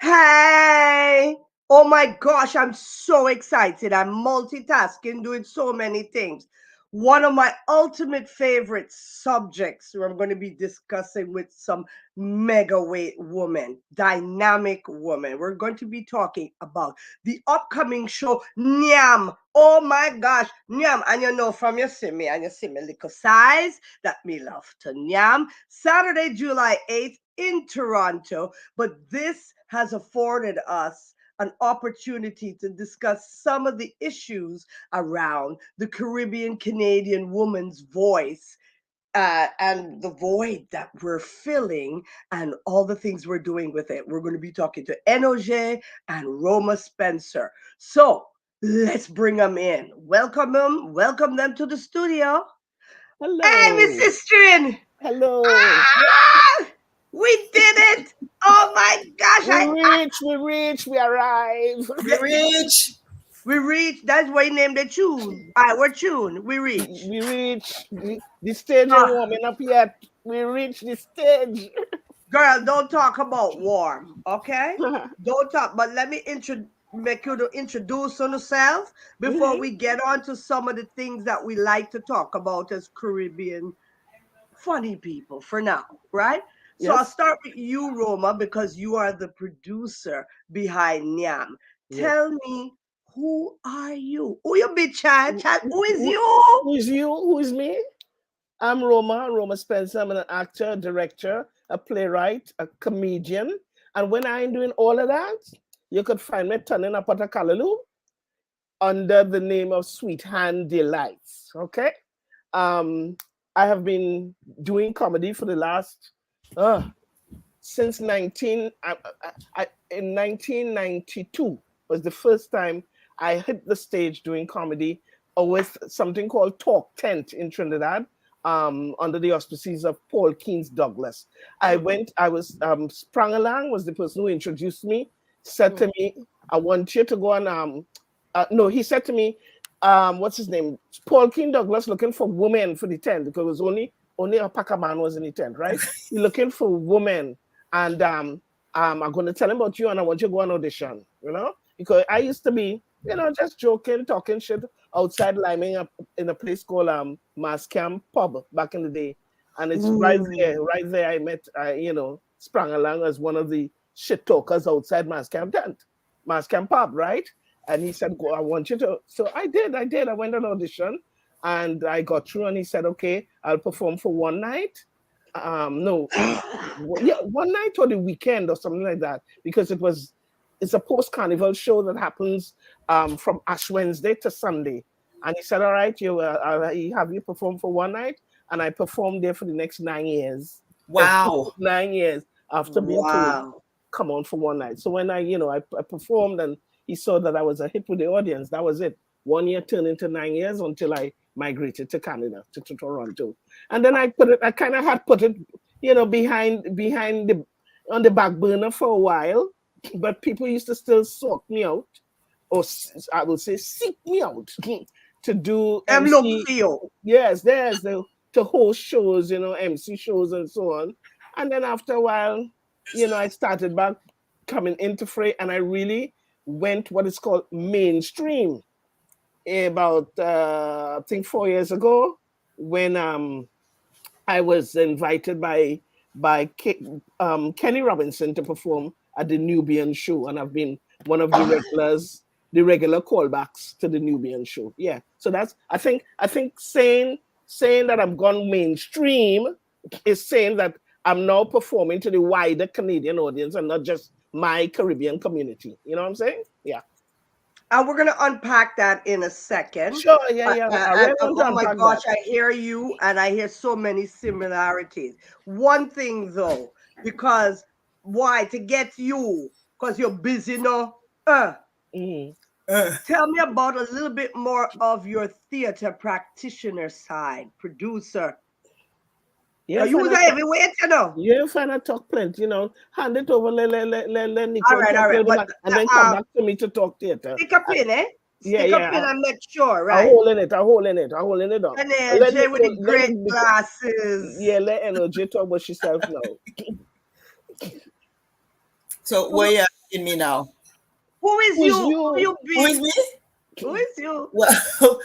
Hey! Oh my gosh, I'm so excited. I'm multitasking, doing so many things. One of my ultimate favorite subjects who I'm going to be discussing with some mega weight woman, dynamic woman. We're going to be talking about the upcoming show, NYAM. Oh my gosh, NYAM. And you know from you see me and you see me little size that me love to NYAM. Saturday, July 8th in Toronto. But this has afforded us an opportunity to discuss some of the issues around the Caribbean Canadian woman's voice and the void that we're filling and all the things we're doing with it. We're going to be talking to Enoje and Roma Spencer. So let's bring them in. Welcome them to the studio. Hey, Miss Hello. Sistrin! Hello. Ah! We did it! Oh my gosh! We arrive. We reach. We reached. That's why you named the tune. All right, we're tuned. We reach. We reach. The stage ain't Ah, warming up yet. We reach the stage. girl, don't talk about warm, okay? Don't talk. But let me make you to introduce yourself before Mhm. we get on to some of the things that we like to talk about as Caribbean funny people for now, right? So I'll Yes. start with you, Roma, because you are the producer behind Nyam. Yes. Tell me, who are you? Who you be, child? Who, Child, who is who, you? who is you? Who is me? I'm Roma Spencer. I'm an actor, director, a playwright, a comedian. And when I'm doing all of that, you could find me turning up at a Callaloo under the name of Sweet Hand Delights. Okay. Um, I have been doing comedy for the last since 1992 was the first time I hit the stage doing comedy with something called Talk Tent in Trinidad, under the auspices of Paul Keynes Douglas. I was Sprang Alang was the person who introduced me, said to me, I want you to go on no, he said to me, what's his name? Paul King Douglas looking for women for the tent because it was only a Packer man was in the tent, right? You're looking for women, and I'm going to tell him about you, and I want you to go on audition, because I used to be, just joking, talking shit outside liming up in a place called Mass Camp Pub back in the day, and it's Ooh. right there. I met, sprang along as one of the shit talkers outside Mass Camp tent, Mass Camp Pub, right? And he said, "Go, I want you to." So I did. I went on audition, and I got through. And he said, "Okay, I'll perform for one night." No, yeah, one night or the weekend or something like that, because it's a post carnival show that happens from Ash Wednesday to Sunday. And he said, "All right, I'll have you perform for one night," and I performed there for the next 9 years. Every Wow. 9 years after being told, Wow. come on for one night. So when I performed and he saw that I was a hit with the audience, that was it. 1 year turned into 9 years until I migrated to Canada, to Toronto. And then I kind of had put it, behind on the back burner for a while, but people used to still sort me out, or I would say seek me out to do Them look MC. for you. Yes, there's the to host shows, MC shows and so on. And then after a while, I started back coming into fray, and I really went what is called mainstream about I think 4 years ago when I was invited by Kenny Robinson to perform at the Nubian show, and I've been one of the regular callbacks to the Nubian show. Yeah, so that's I think saying that I've gone mainstream is saying that I'm now performing to the wider Canadian audience and not just my Caribbean community. You know what I'm saying? Yeah. And we're going to unpack that in a second. Sure. Yeah. Yeah. I And really want to oh my unpack gosh, that. I hear you, and I hear so many similarities. One thing though, because why? To get you, because you're busy now. Mhm. Tell me about a little bit more of your theater practitioner side, producer. Yes, You and was I talk, heavyweight, you know. yes, and I talk plenty. Hand it over, let Nicole All talk a right. little But bit, and then come back to me to talk theater. stick a pin, eh? Yeah, Stick a yeah. pin and make sure, I right? hold in it. I hold in it. I hold in it down. And Let then with Nicole, the great yeah, glasses. let Energy talk about herself now. So Who, where you asking me now? who is Who's you? Who you? you Who is be? me? Who is you? Well,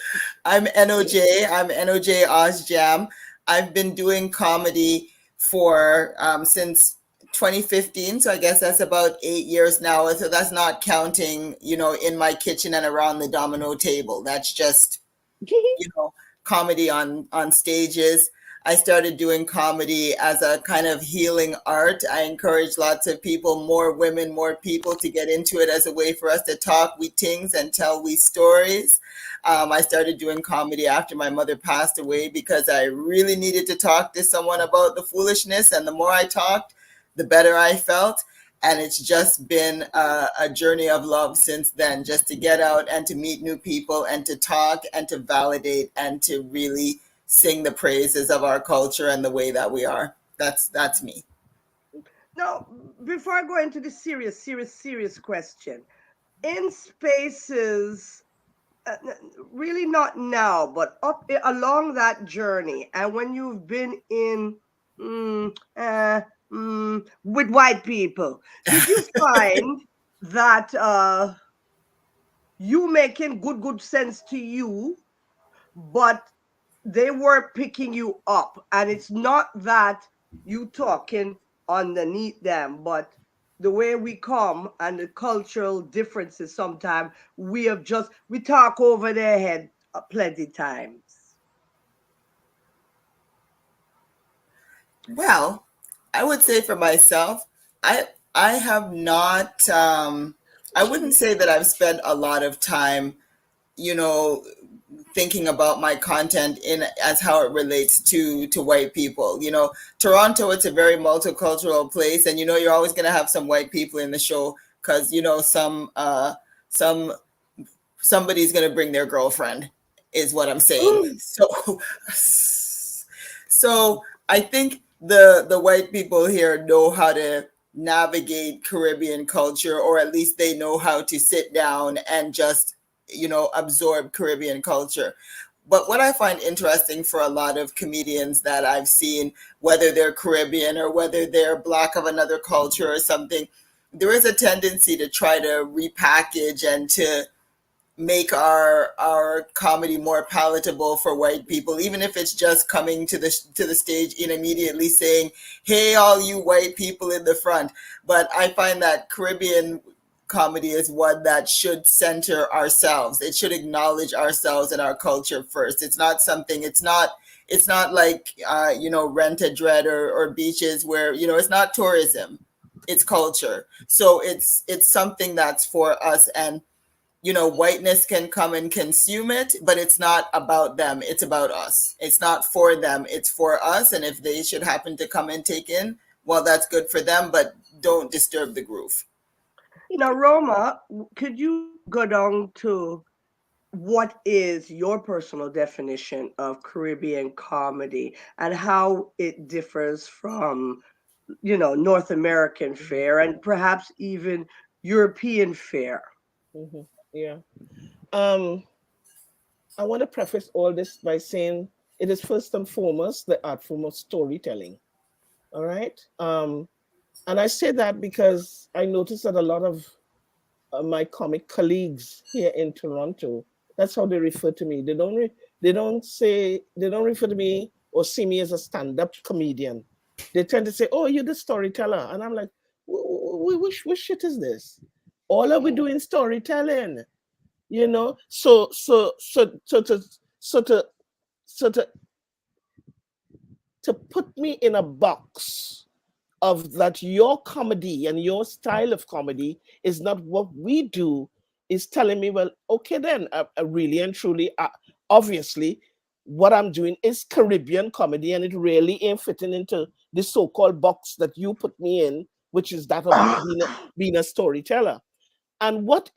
I'm NOJ. I'm NOJ Ozjam. I've been doing comedy for since 2015, so I guess that's about 8 years now. So that's not counting, in my kitchen and around the domino table. That's just you know comedy on stages. I started doing comedy as a kind of healing art. I encourage lots of people, more women, more people, to get into it as a way for us to talk we things and tell we stories. I started doing comedy after my mother passed away because I really needed to talk to someone about the foolishness, and the more I talked, the better I felt. And it's just been a journey of love since then, just to get out and to meet new people and to talk and to validate and to really sing the praises of our culture and the way that we are. That's me. Now, before I go into the serious question, in spaces, really not now, but along that journey, and when you've been in mm, uh, with white people, did you find that you making good sense to you, but they were picking you up, and it's not that you talking underneath them, but the way we come and the cultural differences, sometimes we talk over their head plenty times. Well, I would say for myself, I have not. I wouldn't say that I've spent a lot of time, you know, thinking about my content in as how it relates to white people. Toronto, it's a very multicultural place, and you're always going to have some white people in the show because some somebody's going to bring their girlfriend, is what I'm saying. Mm. So I think the white people here know how to navigate Caribbean culture, or at least they know how to sit down and just absorb Caribbean culture. But what I find interesting for a lot of comedians that I've seen, whether they're Caribbean or whether they're black of another culture or something, there is a tendency to try to repackage and to make our comedy more palatable for white people, even if it's just coming to the stage and immediately saying, hey, all you white people in the front. But I find that Caribbean comedy is one that should center ourselves. It should acknowledge ourselves and our culture first. It's not like Rent a Dread or Beaches, where it's not tourism, it's culture. So it's something that's for us. And whiteness can come and consume it, but it's not about them. It's about us. It's not for them. It's for us. And if they should happen to come and take in, well, that's good for them, but don't disturb the groove. Now, Roma, could you go down to what is your personal definition of Caribbean comedy and how it differs from, North American fare and perhaps even European fare? Yeah. Um, I want to preface all this by saying it is first and foremost the art form of storytelling. All right. And I say that because I noticed that a lot of my comic colleagues here in Toronto, that's how they refer to me. They don't refer to me or see me as a stand-up comedian, they tend to say, "Oh, you're the storyteller," and I'm like, "Which shit is this? All are we doing storytelling?" You know. So to put me in a box of that your comedy and your style of comedy is not what we do is telling me, well, okay, then, really and truly, obviously, what I'm doing is Caribbean comedy, and it really ain't fitting into the so-called box that you put me in, which is that of being a storyteller. And what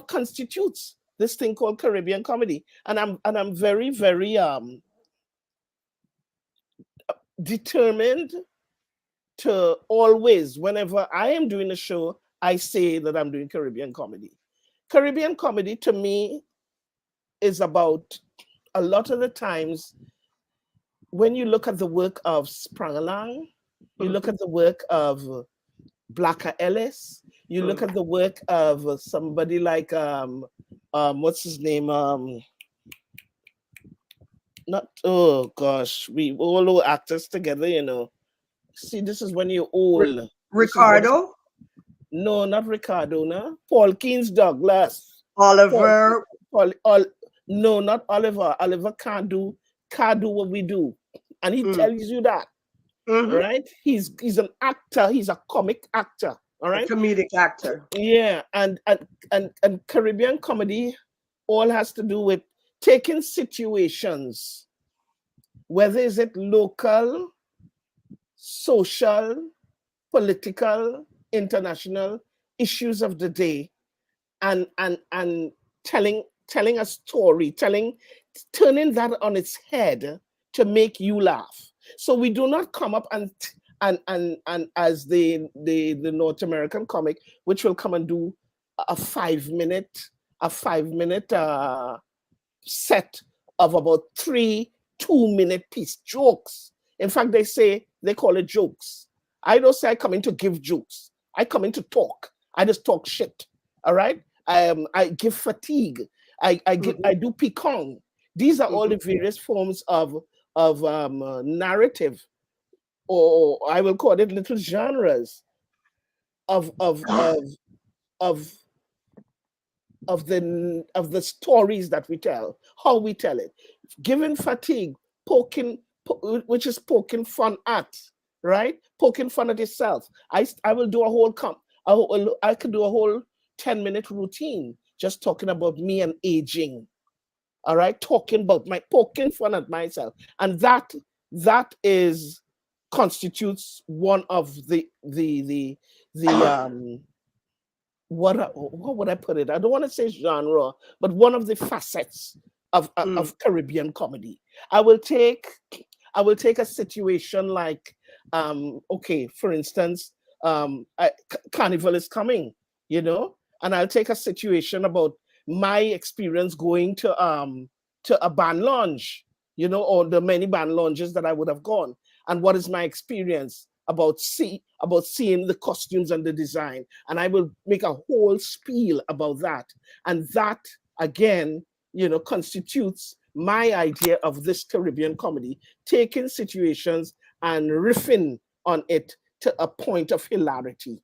constitutes this thing called Caribbean comedy? And I'm very, very determined to always, whenever I am doing a show, I say that I'm doing Caribbean comedy. Caribbean comedy to me is about, a lot of the times, when you look at the work of Sprangalang, you look at the work of Blacka Ellis, you look at the work of somebody like what's his name? Not, oh gosh, we all actors together, you know. See, this is when you're old. This is what. Ricardo, No, not Ricardo, no. Paul Keynes Douglas. Paul, Oliver. no, not Oliver. Oliver can't do what we do. And he Mm, tells you that, mhm, right? He's an actor, he's a comic actor. All a right. comedic actor. Yeah, and Caribbean comedy all has to do with taking situations, whether is it local, social, political, international issues of the day, and telling a story, turning that on its head to make you laugh. So we do not come up and as the North American comic, which will come and do a 5 minute set of about 3 2-minute piece jokes. In fact, they call it jokes. I don't say I come in to give jokes. I come in to talk. I just talk shit. All right. I give fatigue. I do pecan. These are all the various forms of narrative, or I will call it little genres of of of of of the stories that we tell, how we tell it. Given fatigue, which is poking fun at, right? Poking fun at itself. I will do a whole I could do a whole 10-minute routine just talking about me and aging. All right, talking about my poking fun at myself, and that is constitutes one of the what would I put it? I don't want to say genre, but one of the facets of Caribbean comedy. I will take a situation like, okay, for instance, Carnival is coming, you know, and I'll take a situation about my experience going to a band lounge, you know, or the many band lounges that I would have gone, and what is my experience about seeing the costumes and the design, and I will make a whole spiel about that, and that again, you know, constitutes my idea of this Caribbean comedy, taking situations and riffing on it to a point of hilarity.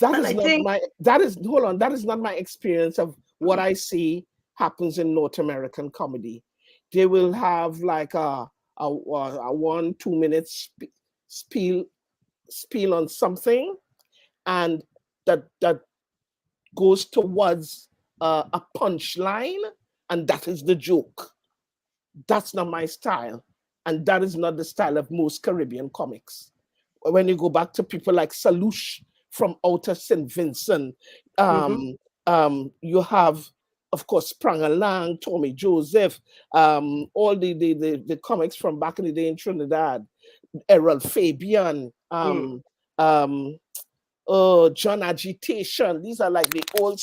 That And is I not think, my that is hold on, that is not my experience of what I see happens in North American comedy. They will have like a 1 2 minute spiel spiel on something, and that goes towards a punchline, and that is the joke. That's not my style, and that is not the style of most Caribbean comics. When you go back to people like Salouche from Outer St. Vincent, mhm, you have, of course, Prangalang, Tommy Joseph, all the comics from back in the day in Trinidad, Errol Fabian, mm, um, John Agitation. These are like the old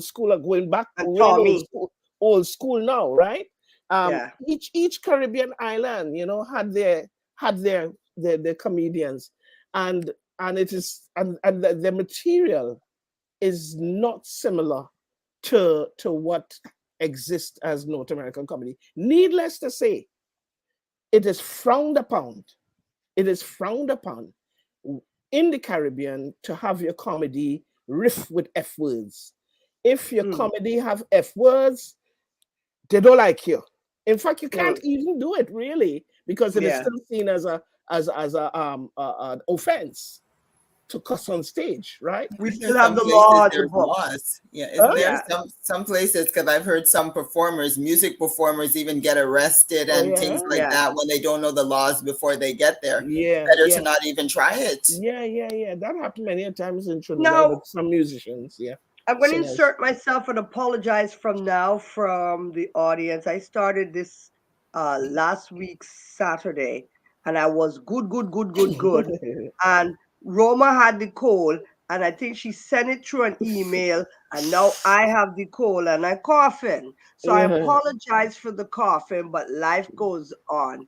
school, are going back and real Tommy. old school now, right? Yeah. Each Caribbean island, you know, had their comedians, and it is and the material is not similar to what exists as North American comedy. Needless to say, it is frowned upon. It is frowned upon in the Caribbean to have your comedy riff with F words. If your Mm, comedy have F words, they don't like you. In fact, you mm, can't even do it really because it is yeah. still seen as an offense to cuss on stage, right? We Isn't there still have some the places law on the there's books. laws? Yeah, isn't Huh? there Yeah. some places? Because I've heard some performers, music performers, even get arrested Oh and things yeah, like Yeah. that when they don't know the laws before they get there. yeah, Better to yeah, not even try it. yeah. That happened many a times in Trinidad Now, with some musicians. Yeah, I'm going to singers. insert myself and apologize from now from the audience. I started this last week Saturday, and I was good. And Roma had the cold, and I think she sent it through an email, and now I have the cold and I coughing. So I Yeah. apologize for the coughing, but life goes on.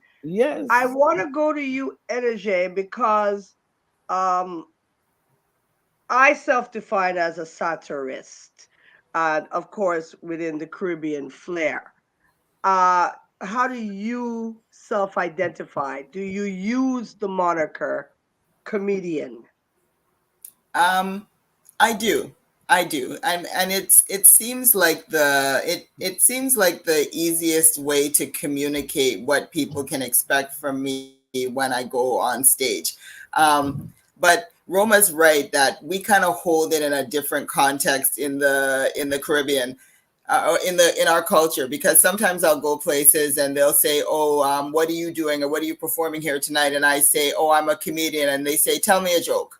I Yes. want to go to you, Energy, because um, I self define as a satirist, and of course, within the Caribbean flair. Uh, how do you self identify? Do you use the moniker comedian? Um, I do. I do. And it seems like it seems like the easiest way to communicate what people can expect from me when I go on stage. But Roma's right that we kind of hold it in a different context in the Caribbean. In our culture, because sometimes I'll go places and they'll say, "Oh, what are you doing, or what are you performing here tonight?" And I say, "Oh, I'm a comedian," and they say, "Tell me a joke."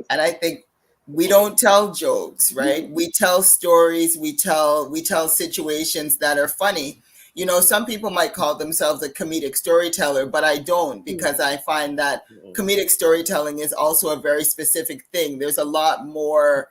And I think we don't tell jokes, right? We tell stories, we tell situations that are funny. You know, some people might call themselves a comedic storyteller, but I don't, because I find that comedic storytelling is also a very specific thing. There's a lot more,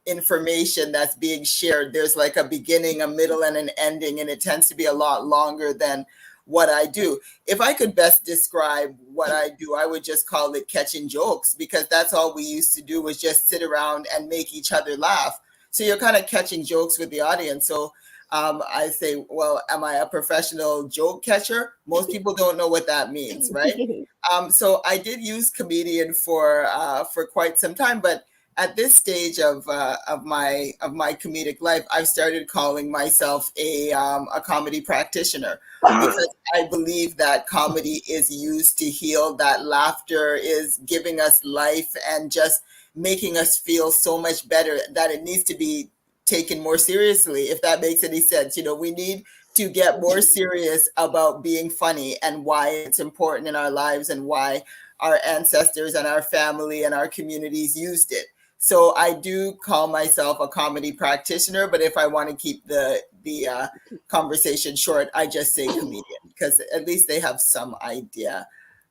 information that's being shared. There's like a beginning, a middle, and an ending, and it tends to be a lot longer than what I do. If I could best describe what I do, I would just call it catching jokes, because that's all we used to do, was just sit around and make each other laugh. So you're kind of catching jokes with the audience. So I say, well, am I a professional joke catcher? Most people don't know what that means, right? So I did use comedian for quite some time, but at this stage of my comedic life, I've started calling myself a comedy practitioner, because I believe that comedy is used to heal, that laughter is giving us life and just making us feel so much better, that it needs to be taken more seriously, if that makes any sense. We need to get more serious about being funny and why it's important in our lives, and why our ancestors and our family and our communities used it. So I do call myself a comedy practitioner, but if I want to keep the conversation short, I just say comedian, because at least they have some idea.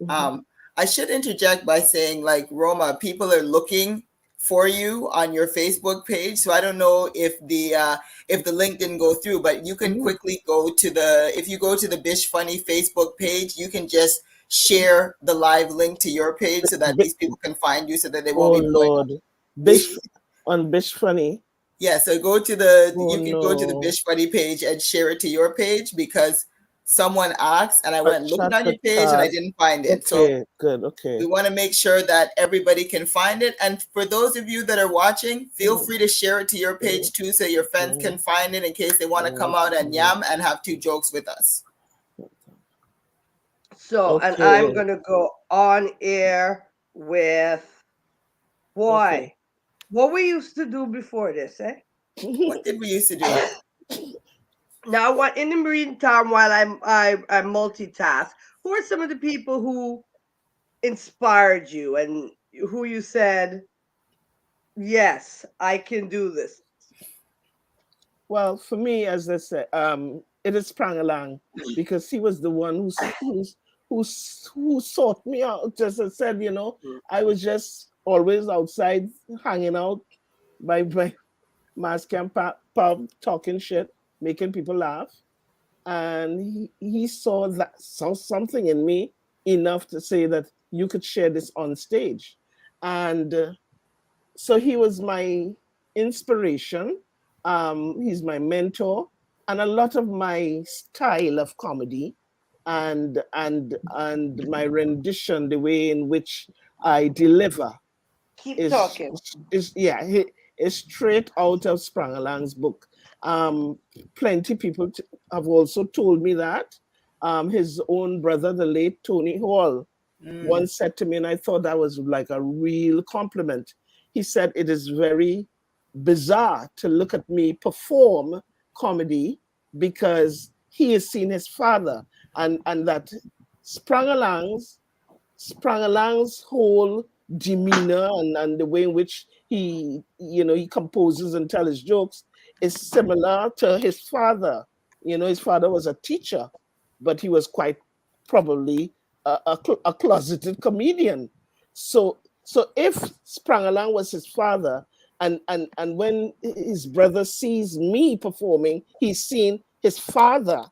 Um, I should interject by saying, like, Roma, people are looking for you on your Facebook page. So I don't know if the link didn't go through, but you can quickly go to the if you go to the Bish Funny Facebook page, you can just share the live link to your page so that these people can find you, so that they won't Oh be going. Lord, Bish on Bish Funny. Yeah, so Oh you can go to the no, Bish Buddy page and share it to your page, because someone asked and I a went looking chat on the your page and I card. didn't find it. So Okay, good. Okay. we want to make sure that everybody can find it. And for those of you that are watching, feel free to share it to your page too, so your friends can find it in case they want to come out and yam and have two jokes with us. So, and I'm Okay. going to go on air with, Okay. boy, what we used to do before this, eh? What did we used to do? Now, what in the meantime, while I multitask, who are some of the people who inspired you and who you said, yes, I can do this? Well, for me, as I said, it is sprang along because he was the one who sought me out. Just as I said, I was just always outside hanging out by mass camp pub, talking shit, making people laugh, and he saw something in me enough to say that you could share this on stage, and so he was my inspiration. He's my mentor, and a lot of my style of comedy and my rendition, the way in which I deliver, Keep is talking. is straight out of Sprangalang's book. Um, Plenty people have also told me that. His own brother, the late Tony Hall, Mm, once said to me, and I thought that was like a real compliment. He said, "It is very bizarre to look at me perform comedy because he has seen his father, and that Sprangalang's Sprangalang's whole demeanor and the way in which he composes and tells his jokes is similar to his father. His father was a teacher, but he was quite probably a closeted comedian. So if Sprangalang was his father, and when his brother sees me performing, he's seen his father.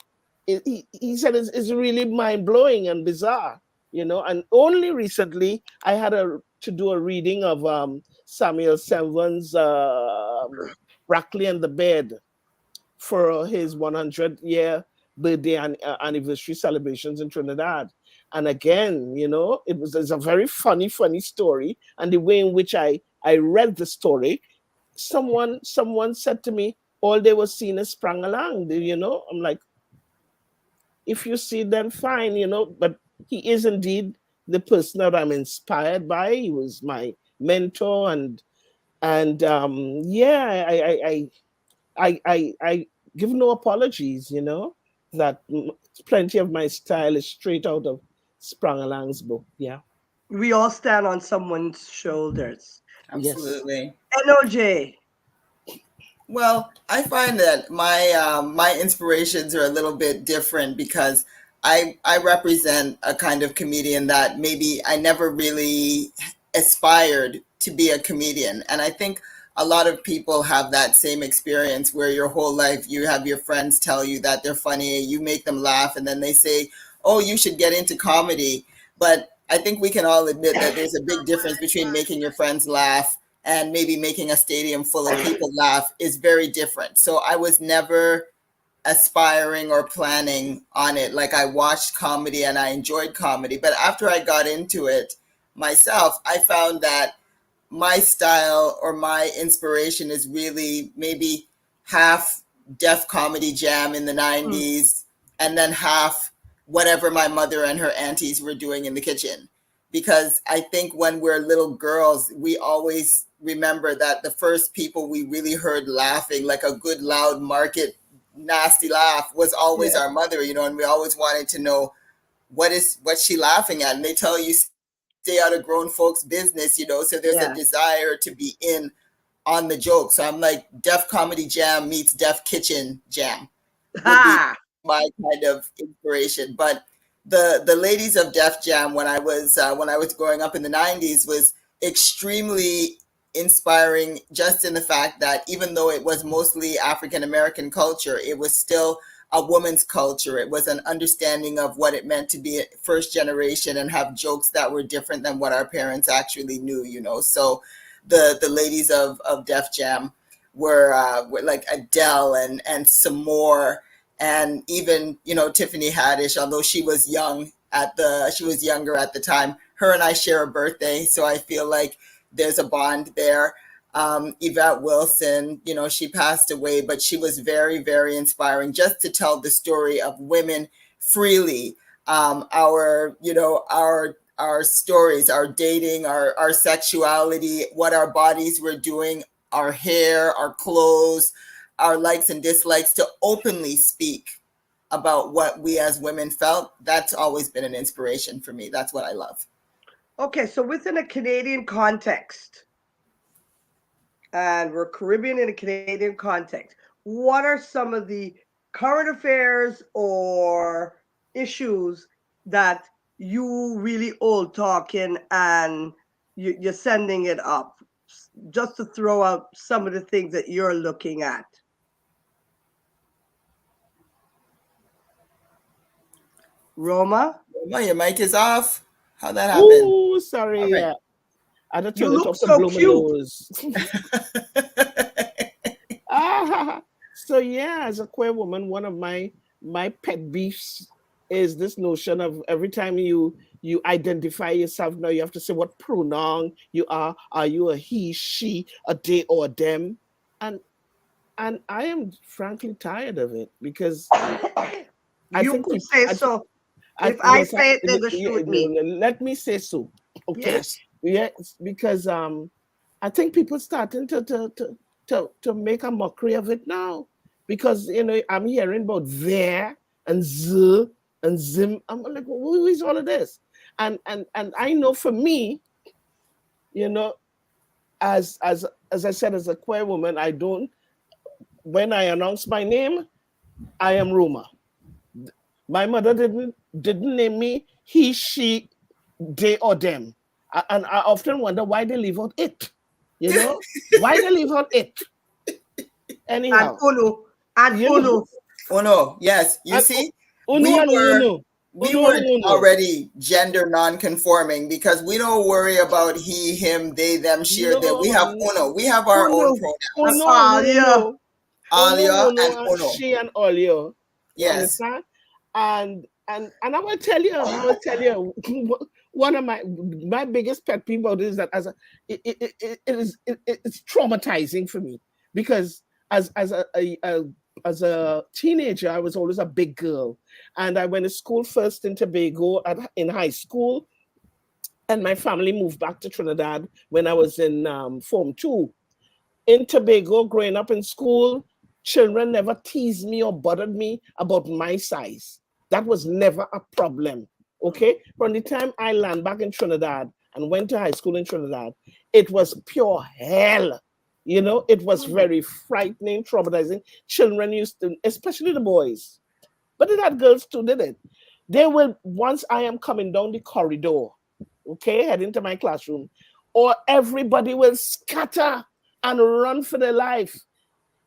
He said it's really mind blowing and bizarre. And only recently I had to do a reading of Samuel Semvan's Brackley and the Bed for his 100-year birthday and anniversary celebrations in Trinidad. And again, it's a very funny story. And the way in which I read the story, someone said to me, all they were seeing is Sprangalang. I'm like, if you see them, fine, but he is indeed the person that I'm inspired by. He was my mentor, and yeah, I give no apologies, that plenty of my style is straight out of Sprangalang's book. Yeah. We all stand on someone's shoulders. Yes. absolutely. NOJ. Well, I find that my inspirations are a little bit different because I represent a kind of comedian that maybe I never really aspired to be a comedian, and I think a lot of people have that same experience where your whole life you have your friends tell you that they're funny, you make them laugh, and then they say, "Oh, you should get into comedy." But I think we can all admit that there's a big difference between making your friends laugh and maybe making a stadium full of people laugh is very different. So I was never aspiring or planning on it. Like I watched comedy and I enjoyed comedy, but after I got into it myself, I found that my style or my inspiration is really maybe half Def Comedy Jam in the Mm. 90s and then half whatever my mother and her aunties were doing in the kitchen. Because I think when we're little girls, we always remember that the first people we really heard laughing, like a good, loud, market, nasty laugh, was always Yeah, our mother, and we always wanted to know what's she laughing at, and they tell you stay out of grown folks business, so there's a yeah. desire to be in on the joke. So I'm like, Def Comedy Jam meets Def Kitchen Jam would be Ha! my kind of inspiration. But the ladies of Def Jam when I was growing up in the 90s was extremely inspiring, just in the fact that even though it was mostly African American culture, it was still a woman's culture. It was an understanding of what it meant to be first generation and have jokes that were different than what our parents actually knew. So the ladies of Def Jam were like Adele and some more, and even Tiffany Haddish, although she was younger at the time. Her and I share a birthday, so I feel like there's a bond there. Yvette Wilson, she passed away, but she was very, very inspiring just to tell the story of women freely. Our stories, our dating, our sexuality, what our bodies were doing, our hair, our clothes, our likes and dislikes, to openly speak about what we as women felt. That's always been an inspiration for me. That's what I love. Okay, so within a Canadian context, and we're Caribbean in a Canadian context, what are some of the current affairs or issues that you really old talking and you're sending it up? Just to throw out some of the things that you're looking at. Roma, Well, your mic is off. How'd that happen? Oh, All sorry. right. I had to you turn it look off to so blow my cute. nose. So yeah, as a queer woman, one of my pet beefs is this notion of every time you identify yourself, now you have to say what pronoun you are. Are you a he, she, a they, or a them? And I am frankly tired of it because I You think could people. say so. I If I yes, say it, they're gonna shoot me. let me say so. Okay, Yes. yes, because I think people starting to make a mockery of it now, because I'm hearing about there and z and zim. I'm like, who is all of this? And I know for me, you know, as I said, as a queer woman, I don't. When I announce my name, I am Roma. My mother didn't name me he, she, they, or them. And I often wonder why they leave out it. You know? Why they leave out it. And Anyhow, uno. And you know, uno. Oh no, yes. You and see, uno we and were uno. we Uno and were uno. already gender non-conforming because we don't worry about he, him, they, them, she, or them. We No, have uno. We have our Uno. own pronouns. uno and Yeah. uno. Uno, Alia and uno, uno. she and olio. You Yes. understand? And I will tell you, one of my biggest pet peeve about it is that it's traumatizing for me, because as a teenager I was always a big girl, and I went to school first in Tobago in high school, and my family moved back to Trinidad when I was in Form 2. In Tobago, growing up in school, children never teased me or bothered me about my size. That was never a problem. Okay? From the time I landed back in Trinidad and went to high school in Trinidad, it was pure hell. It was very frightening, traumatizing. Children used to, especially the boys, but it had girls too, did it? They will, once I am coming down the corridor, okay, heading to my classroom, or everybody will scatter and run for their life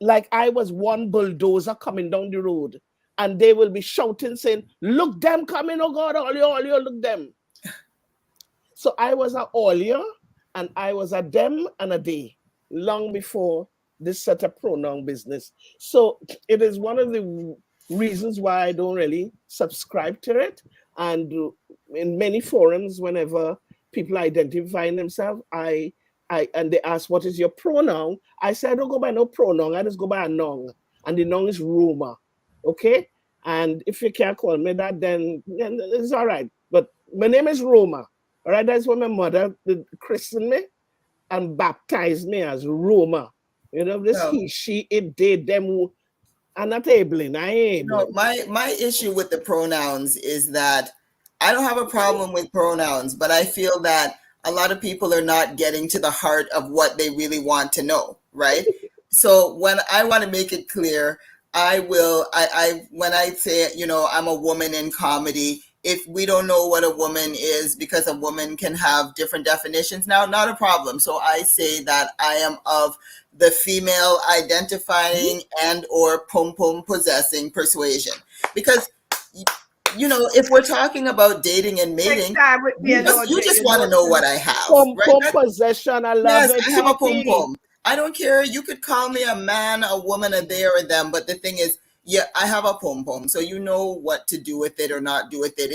like I was one bulldozer coming down the road. And they will be shouting, saying, "Look them coming, oh God, all you, look them." So I was a all you, and I was a them and a they, long before this set of pronoun business. So it is one of the reasons why I don't really subscribe to it. And in many forums, whenever people identify themselves, I and they ask, "What is your pronoun?" I say, "I don't go by no pronoun. I just go by a noun, and the noun is Roma." Okay, and if you can't call me that, then it's all right. But my name is Roma. All right, that's when my mother christened me and baptized me as Roma. This No. he, she, it, they, them, I'm not abling. I ain't No, abling. my issue with the pronouns is that I don't have a problem with pronouns, but I feel that a lot of people are not getting to the heart of what they really want to know, right? So when I want to make it clear, I when I say, I'm a woman in comedy, if we don't know what a woman is, because a woman can have different definitions now, not a problem. So I say that I am of the female identifying and or pom pom possessing persuasion, because if we're talking about dating and Next mating, time with me you and just OJ, you just you want to don't know say what I have, Pom right? pom possession. I love Yes, it. I have a pom Titi. pom. I don't care. You could call me a man, a woman, a they, or a them. But the thing is, yeah, I have a pom pom, so you know what to do with it or not do with it.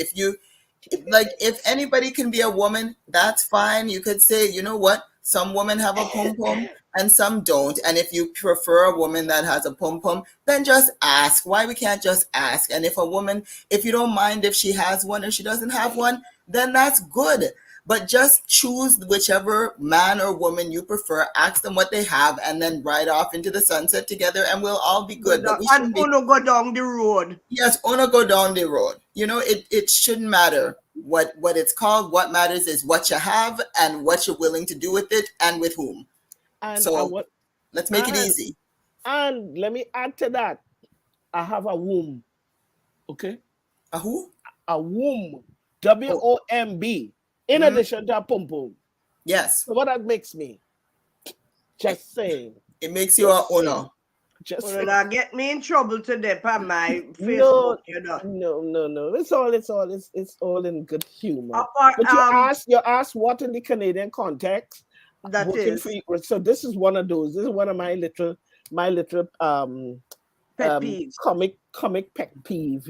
If anybody can be a woman, that's fine. You could say, you know what? Some women have a pom pom and some don't. And if you prefer a woman that has a pom pom, then just ask. Why we can't just ask? And if you don't mind if she has one or she doesn't have one, then that's good. But just choose whichever man or woman you prefer, ask them what they have, and then ride off into the sunset together, and we'll all be go good. But down, we and shouldn't be. uno go down the road. Yes, wanna go down the road. It shouldn't matter what it's called. What matters is what you have and what you're willing to do with it and with whom. And So let's make it and easy. and let me add to that. I have a womb. Okay, A who? a womb. Oh, WOMB. In mm, addition to a pom pom. yes. So what that makes me? It, Just saying. it makes you a Just saying. owner. Just Well, saying. that get me in trouble today on my No, Facebook. no. It's all in good humor. Or, But you asked what in the Canadian context that working for is you. So this is one of those. This is one of my little pet peeves. comic pet peeve.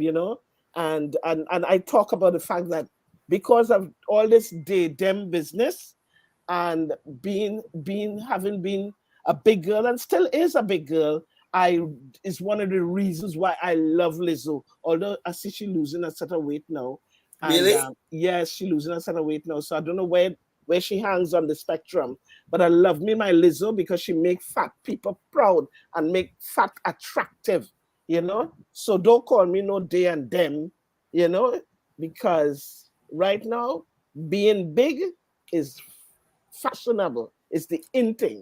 And I talk about the fact that because of all this day dem business, and having been a big girl and still is a big girl, I is one of the reasons why I love Lizzo. Although I see she losing a certain weight now, and Really? yes, she losing a certain weight now. So I don't know where she hangs on the spectrum. But I love me my Lizzo because she make fat people proud and make fat attractive. So don't call me no they and them. Because right now being big is fashionable. It's the in thing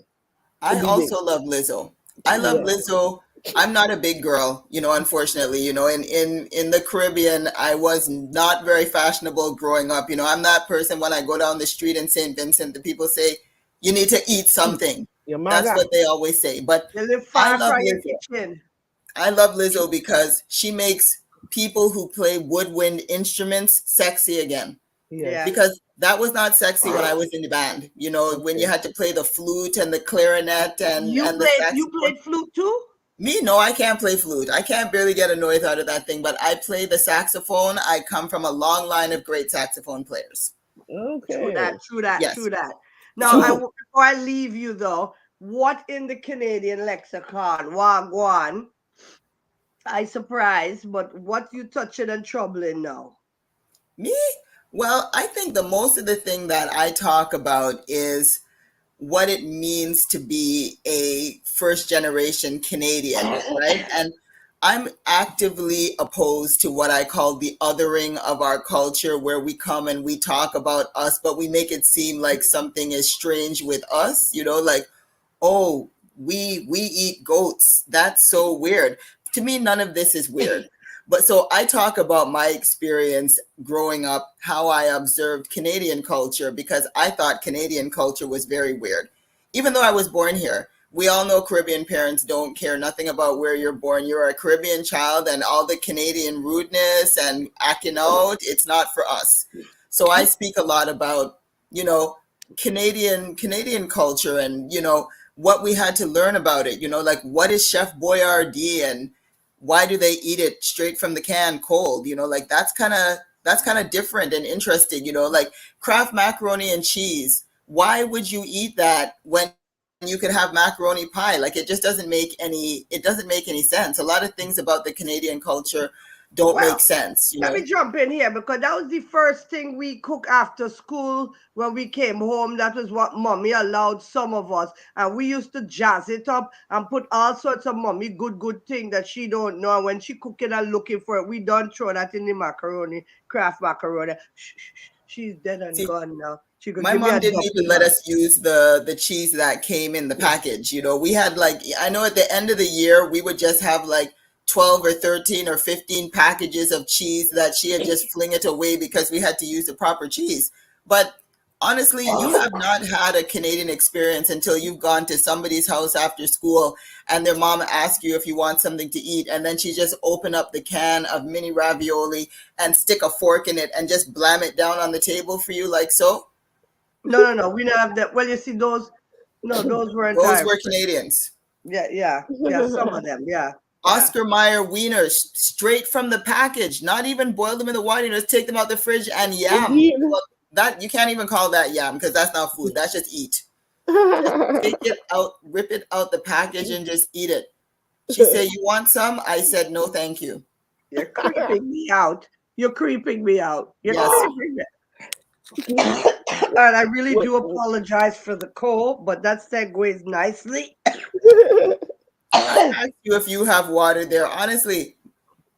to I be big. also love Lizzo. I love Yeah. Lizzo. I'm not a big girl, unfortunately. In the Caribbean, I was not very fashionable growing up. I'm that person when I go down the street in St. Vincent, the people say, you need to eat something. Your That's maga. what they always say. But You live I far love from your Lizzo. kitchen. I love Lizzo because she makes people who play woodwind instruments sexy again. Yeah. Yes. Because that was not sexy when I was in the band. When you Okay. had to play the flute and the clarinet and the You saxophone. played flute too? Me, no, I can't play flute. I can't barely get a noise out of that thing, but I play the saxophone. I come from a long line of great saxophone players. True that, Okay. true that, Yes. true that. Now, So before I leave you though, what in the Canadian lexicon, wagwan, I surprised, but what you touching and troubling now? me, well, I think the most of the thing that I talk about is what it means to be a first generation Canadian, right? And I'm actively opposed to what I call the othering of our culture, where we come and we talk about us, but we make it seem like something is strange with us, like, oh, we eat goats. That's so weird. To me, none of this is weird. But so I talk about my experience growing up, how I observed Canadian culture, because I thought Canadian culture was very weird. Even though I was born here, we all know Caribbean parents don't care nothing about where you're born. You're a Caribbean child, and all the Canadian rudeness and acting out, it's not for us. So I speak a lot about, you know, Canadian culture, and what we had to learn about it. Like, what is Chef Boyardee, and why do they eat it straight from the can cold? Like, that's kind of different and interesting. Like Kraft macaroni and cheese. Why would you eat that when you could have macaroni pie? Like, it doesn't make any sense. A lot of things about the Canadian culture don't make Well, sense. let me jump in here because that was the first thing we cook after school when we came home. That was what mommy allowed some of us. And we used to jazz it up and put all sorts of mommy good thing that she don't know. And when she cooking and looking for it, we don't throw that in the macaroni, Kraft macaroni. She's dead and See, gone now. She could my give me mom a didn't even let document. us use the cheese that came in the package. We had, like, I know at the end of the year we would just have like 12 or 13 or 15 packages of cheese that she had just fling it away because we had to use the proper cheese. But honestly, you have not had a Canadian experience until you've gone to somebody's house after school and their mom asks you if you want something to eat, and then she just open up the can of mini ravioli and stick a fork in it and just blam it down on the table for you, like so. No. We don't have that. Well, you see, those weren't Those our. were Canadians. Yeah. Some of them. Yeah. Oscar Mayer wieners straight from the package, not even boil them in the water, just take them out the fridge and yam. Indeed. Well, that you can't even call that yam because that's not food. That's just eat. Just take it out, rip it out the package and just eat it. She said, "You want some?" I said, "No, thank you." You're creeping me out. You're creeping me out. You're Yes. creeping me. And I really What- do apologize for the cold, but that segues nicely. I asked you if you have water there. Honestly,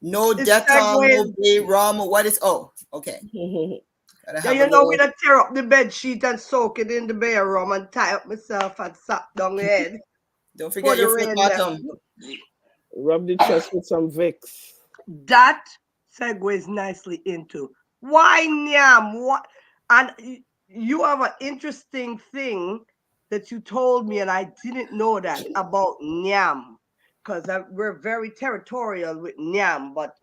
no It Dettol, no segues. Bay Rum. What is? Oh, okay. Gotta Yeah, have a you know, we little. done tear up the bed sheet and soak it in the bedroom and tie up myself and sat down the head Don't for forget the your foot rain. bottom. Rub the chest with some Vicks. That segues nicely into why Nyam? What? And you have an interesting thing that you told me, and I didn't know that about Nyam, because we're very territorial with Nyam. But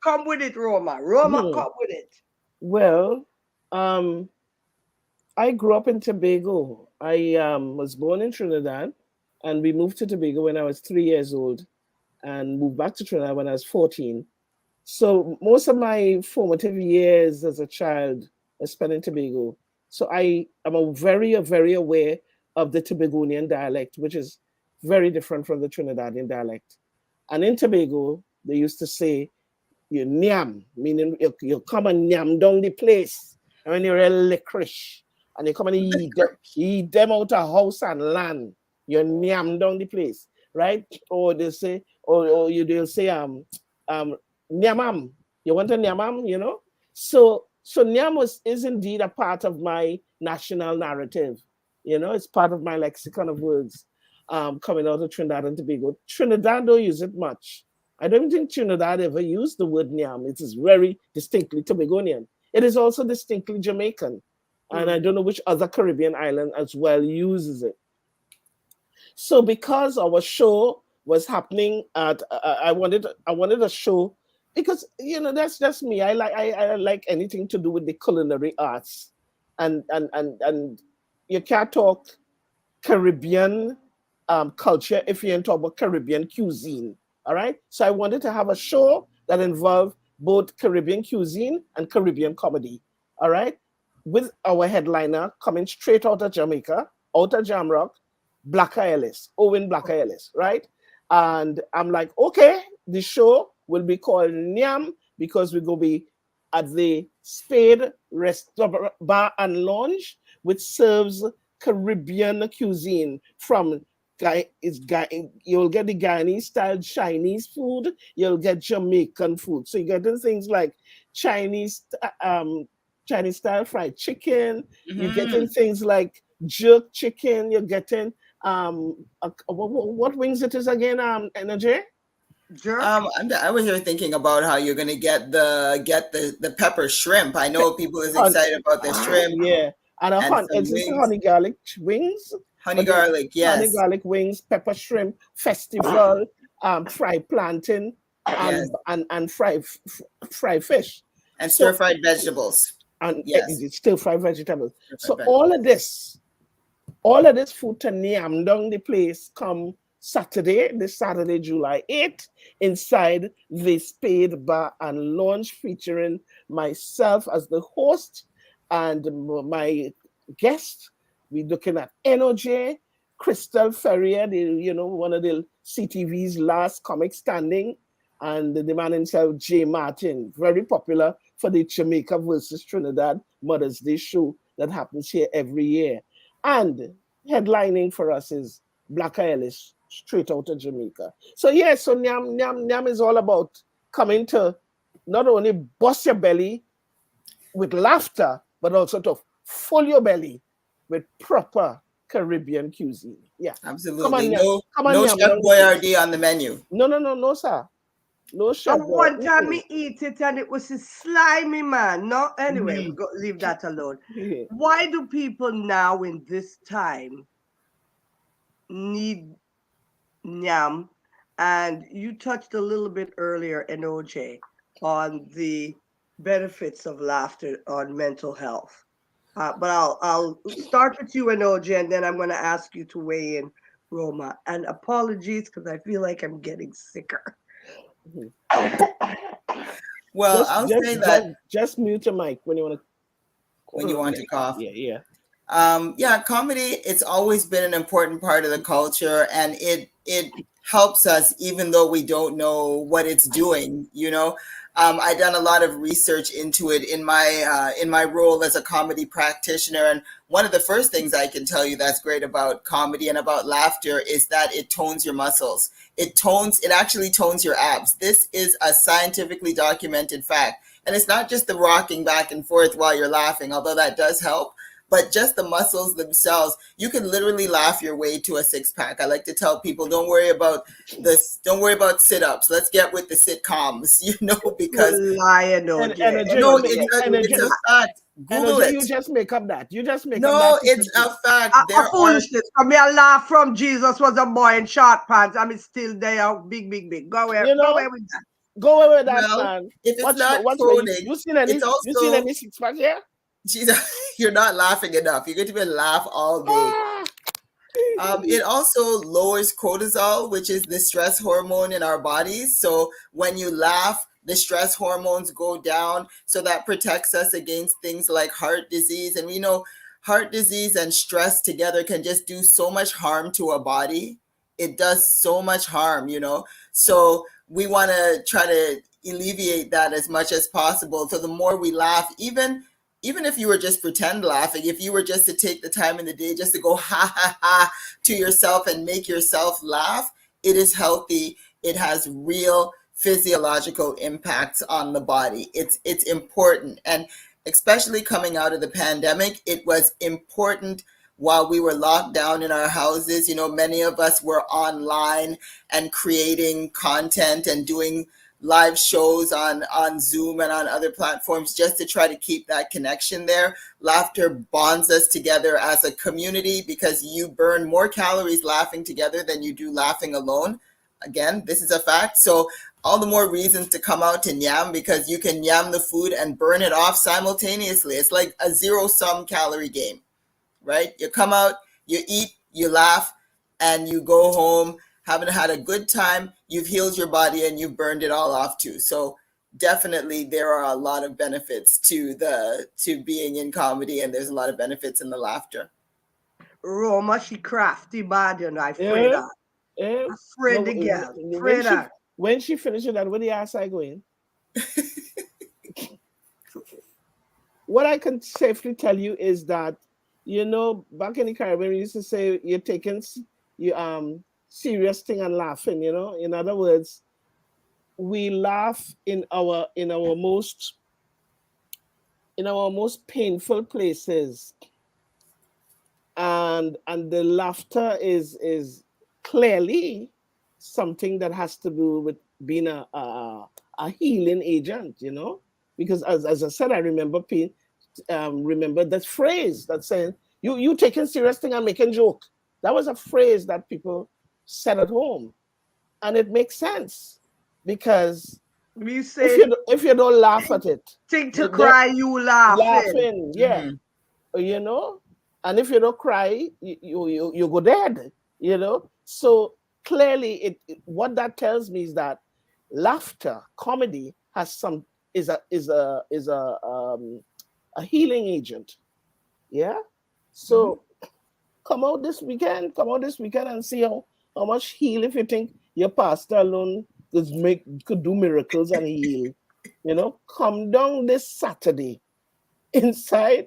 come with it, Roma. Roma, come with it. Well, um, I grew up in Tobago. I was born in Trinidad, and we moved to Tobago when I was 3 years old, and moved back to Trinidad when I was 14. So most of my formative years as a child I spent in Tobago. So I am very aware of the Tobagonian dialect, which is very different from the Trinidadian dialect. And in Tobago, they used to say you nyam, meaning you come and nyam down the place. And when you're a licorice and you come and eat them out of house and land, you nyam down the place, right? Or they say, or they'll say, um, nyamam. You want a nyamam, you know? So nyam is indeed a part of my national narrative. You know, it's part of my lexicon of words coming out of Trinidad and Tobago. Trinidad don't use it much. I don't think Trinidad ever used the word nyam. It is very distinctly Tobagonian. It is also distinctly Jamaican. And I don't know which other Caribbean island as well uses it. So because our show was happening at, I wanted a show because that's just me. I like anything to do with the culinary arts, and you can't talk Caribbean culture if you talk about Caribbean cuisine. All right. So I wanted to have a show that involved both Caribbean cuisine and Caribbean comedy. All right. With our headliner coming straight out of Jamaica, out of Jamrock, Blacker Ellis, Owen Blacker Ellis, right? And I'm like, okay, the show will be called NYAM because we're going to be at the Spade Restaurant Bar and Lounge, which serves Caribbean cuisine from you'll get the Guyanese style Chinese food, you'll get Jamaican food. So you're getting things like Chinese Chinese style fried chicken, you're getting things like jerk chicken, you're getting what wings it is again, Energy? Jerk. I was here thinking about how you're gonna get the pepper shrimp. I know people is excited about the shrimp Yeah, and and some it's wings, honey garlic wings, honey but the garlic, honey yes, garlic wings, pepper shrimp festival, fried plantain, yes, and fried fish. and stir So fried vegetables, and yes, it's still fried vegetables. stir fried So vegetables. all of this food to name down the place come this Saturday, July 8th, inside the Spade Bar and Lounge, featuring myself as the host and my guest. We're looking at NOJ, Crystal Ferrier, one of the CTV's last comic standing, and the man himself, Jay Martin, very popular for the Jamaica versus Trinidad Mother's Day show that happens here every year. And headlining for us is Blacker Ellis, straight out of Jamaica. So yeah, so Nyam is all about coming to not only bust your belly with laughter, but also to fill your belly with proper Caribbean cuisine. Yeah. Absolutely, Come on, no Nyam. Chef Boyardee on the menu. No, sir. No And chef boy. one time me eat it and it was a slimy, man. No, anyway, we go leave that alone. Why do people now in this time need nyam? And you touched a little bit earlier, NOJ, on the benefits of laughter on mental health. But I'll start with you, NOJ, and then I'm going to ask you to weigh in, Roma. And apologies because I feel like I'm getting sicker. Well, I'll say that just mute your mic when you want to cough. Yeah. Yeah, comedy, it's always been an important part of the culture, and it helps us even though we don't know what it's doing, I've done a lot of research into it in my role as a comedy practitioner, and one of the first things I can tell you that's great about comedy and about laughter is that it tones your muscles. It actually tones your abs. This is a scientifically documented fact. And it's not just the rocking back and forth while you're laughing, although that does help, but just the muscles themselves. You can literally laugh your way to a six-pack. I like to tell people, don't worry about sit-ups. Let's get with the sitcoms, because it's a fact. Google it. You just make up that. No, it's a fact. A foolishness. Come here, laugh from Jesus was a boy in short pants. I mean, still there, big. Go away with that. Go away with that, man. If it's not toning, you seen any six-pack here? You're not laughing enough. You're going to be laugh all day. It also lowers cortisol, which is the stress hormone in our bodies. So when you laugh, the stress hormones go down. So that protects us against things like heart disease. And we know heart disease and stress together can just do so much harm to a body. It does so much harm, you know. So we want to try to alleviate that as much as possible. So the more we laugh, even if you were just pretend laughing, if you were just to take the time in the day just to go ha ha ha to yourself and make yourself laugh, it is healthy. It has real physiological impacts on the body. It's important. And especially coming out of the pandemic, it was important while we were locked down in our houses. You know, many of us were online and creating content and doing live shows on Zoom and on other platforms just to try to keep that connection there. Laughter bonds us together as a community because you burn more calories laughing together than you do laughing alone. Again, this is a fact. So all the more reasons to come out to NYAM, because you can NYAM the food and burn it off simultaneously. It's like a zero-sum calorie game, right? You come out, you eat, you laugh, and you go home having had a good time. You've healed your body and you've burned it all off too. So definitely there are a lot of benefits to being in comedy, and there's a lot of benefits in the laughter. Roma, she crafty bad, you know, I afraid Yeah, her. yeah. Afraid No, the girl. when Afraid she her. when she finished that, where the ass I going? What I can safely tell you is that, you know, back in the Caribbean, we used to say you're taking you serious thing and laughing. You know, in other words, we laugh in our most painful places, and the laughter is clearly something that has to do with being a healing agent, you know, because as I said, I remember remember that phrase that saying you taking serious thing and making joke. That was a phrase that people said at home, and it makes sense because We say, if you don't laugh at it, think to they're cry, you laughing. laughing, yeah, Mm-hmm. you know. And if you don't cry, you go dead, you know. So clearly, what that tells me is that laughter, comedy, has some is a healing agent. Yeah. Mhm. So come out this weekend and see how much heal. If you think your pastor alone could do miracles and heal, you know, come down this Saturday inside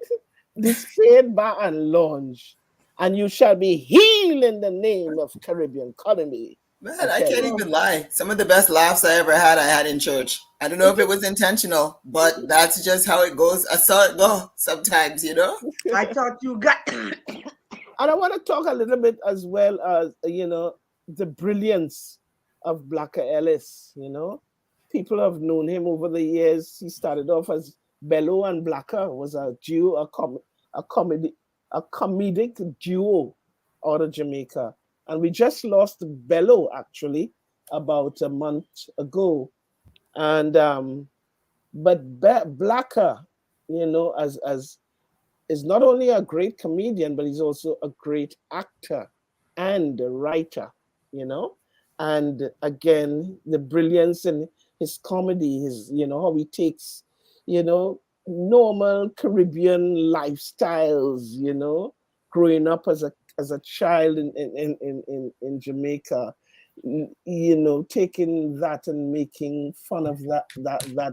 the Spade Bar and Lounge, and you shall be healed in the name of Caribbean comedy. I Man, I tell can't you. even lie. Some of the best laughs I had in church. I don't know if it was intentional, but that's just how it goes. I saw it go sometimes, you know? I thought you got. And I want to talk a little bit as well as, you know, the brilliance of Blacker Ellis. You know, people have known him over the years. He started off as Bello and Blacker was a duo, a comedy, a comedic duo out of Jamaica. And we just lost Bello actually about a month ago. And but Blacker, you know, as is not only a great comedian, but he's also a great actor and a writer, you know. And again, the brilliance in his comedy, his, you know, how he takes, you know, normal Caribbean lifestyles, you know, growing up as a child in Jamaica, you know, taking that and making fun of that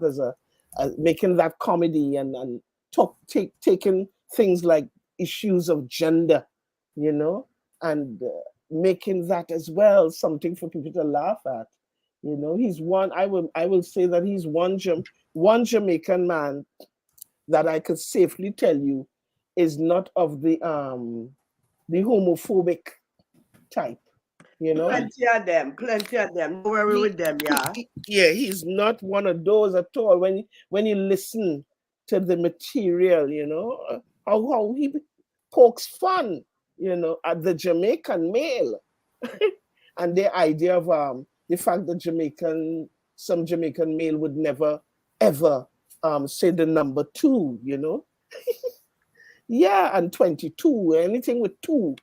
as making that comedy and taking things like issues of gender, you know, and making that as well something for people to laugh at. You know, he's one. I will say that he's one Jamaican man that I could safely tell you is not of the homophobic type. You know, Plenty of them. Plenty of them. No worry with them, yeah. yeah, he's not one of those at all. When you listen to the material, you know, how he pokes fun, you know, at the Jamaican male, and the idea of the fact that some Jamaican male would never ever say the number two, you know. Yeah, and 22, anything with two.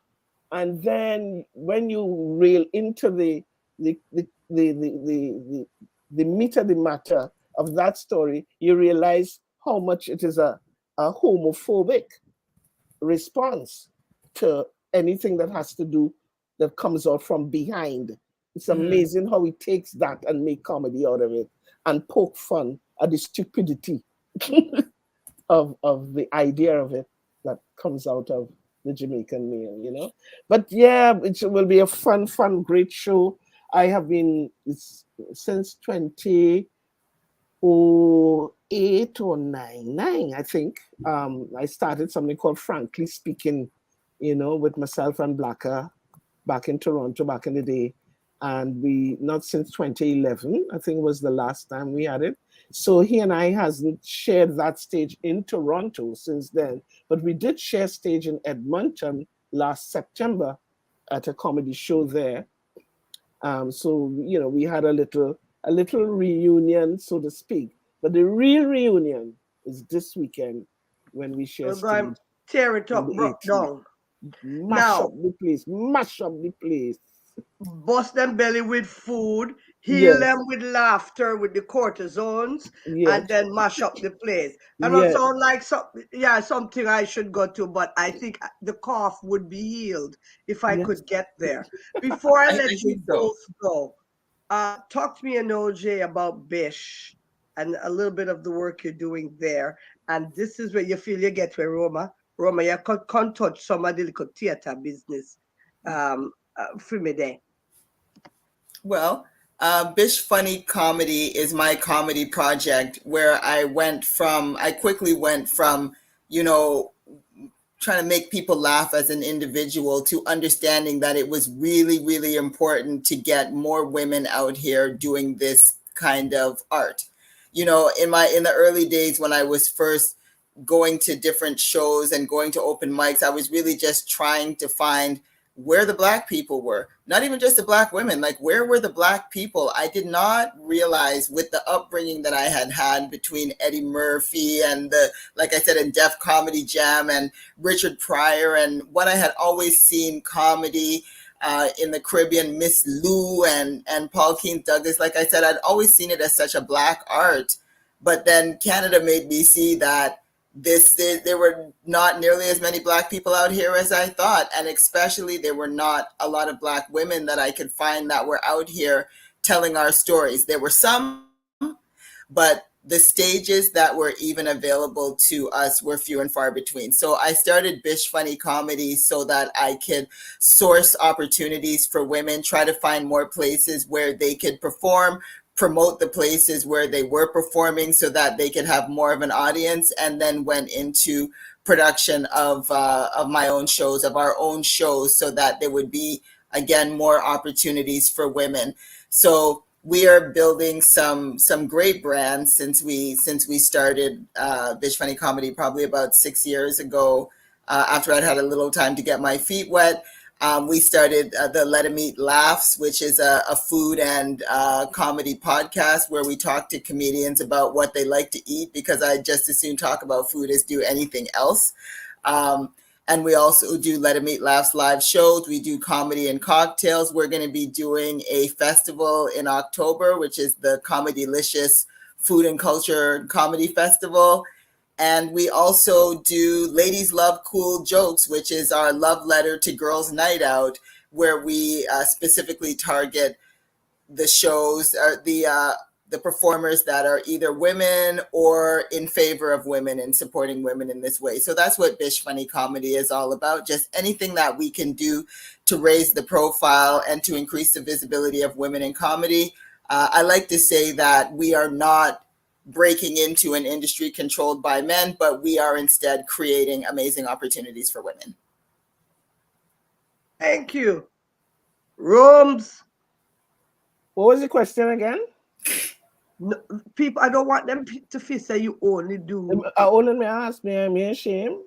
And then when you reel into the the the the the, the, the meat of the matter, of that story, you realize how much it is a homophobic response to anything that has to do that comes out from behind. It's amazing how he takes that and make comedy out of it and poke fun at the stupidity of the idea of it that comes out of the Jamaican male, you know. But yeah, it will be a fun, great show. I have been since 2008 or 99, I think. I started something called Frankly Speaking, you know, with myself and Blacker back in Toronto back in the day. And we, not since 2011, I think was the last time we had it. So he and I hasn't shared that stage in Toronto since then. But we did share stage in Edmonton last September at a comedy show there. So you know, we had a little reunion, so to speak. But the real reunion is this weekend when we share We're going stage to tear it on up, the broke 18th. down. Mash up Now, the place, mash up the place. bust them belly with food, heal Yes, them with laughter with the cortisones, yes, and then mash up the place. And that yes, sound like something I should go to, but I think the cough would be healed if I yes. could get there. Before I I let you think so. both go, talk to me and OJ about Bish and a little bit of the work you're doing there. And this is where you feel you get where Roma. Roma, you can touch some of the little theater business for me there. Well, Bish Funny Comedy is my comedy project where I quickly went from, you know, trying to make people laugh as an individual to understanding that it was really, really important to get more women out here doing this kind of art. You know, in the early days when I was first going to different shows and going to open mics, I was really just trying to find where the black people were. Not even just the black women, like where were the black people? I did not realize with the upbringing that I had had between Eddie Murphy and like I said, in Def Comedy Jam and Richard Pryor and what I had always seen comedy in the Caribbean, Miss Lou and Paul Keens Douglas. Like I said, I'd always seen it as such a black art. But then Canada made me see that there were not nearly as many black people out here as I thought, and especially there were not a lot of black women that I could find that were out here telling our stories. There were some, but the stages that were even available to us were few and far between. So I started Bish Funny Comedy so that I could source opportunities for women, try to find more places where they could perform, promote the places where they were performing so that they could have more of an audience, and then went into production of my own shows, of our own shows, so that there would be again more opportunities for women. So we are building some great brands since we started Bish Funny Comedy probably about 6 years ago. After I'd had a little time to get my feet wet, we started the Let 'Em Eat Laughs, which is a food and comedy podcast where we talk to comedians about what they like to eat, because I just as soon talk about food as do anything else. And we also do Let 'Em Eat Laughs live shows. We do comedy and cocktails. We're going to be doing a festival in October, which is the Comedylicious Food and Culture Comedy Festival. And we also do Ladies Love Cool Jokes, which is our love letter to Girls Night Out, where we specifically target the shows, the performers that are either women or in favor of women and supporting women in this way. So that's what Bish Funny Comedy is all about. Just anything that we can do to raise the profile and to increase the visibility of women in comedy. I like to say that we are not breaking into an industry controlled by men, but we are instead creating amazing opportunities for women. Thank you. Rooms. What was the question again? No, people, I don't want them to feel say you only do. I only me ask me ashamed.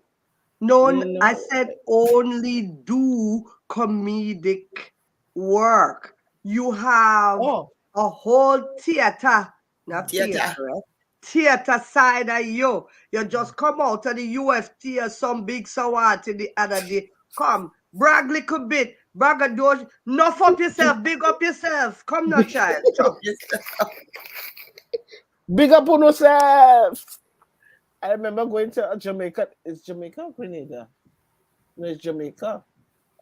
No, You I know. said only do comedic work. You have Oh, a whole theater, not Theater. theater, theater side of you. You just come out of the UFT or some big sawati the other day. Come, brag little bit, brag a doge, nuff up yourself, big up yourself. Come now, child. Chop. Big up on yourself. I remember going to Jamaica. Is Jamaica or Grenada? No, it's Jamaica.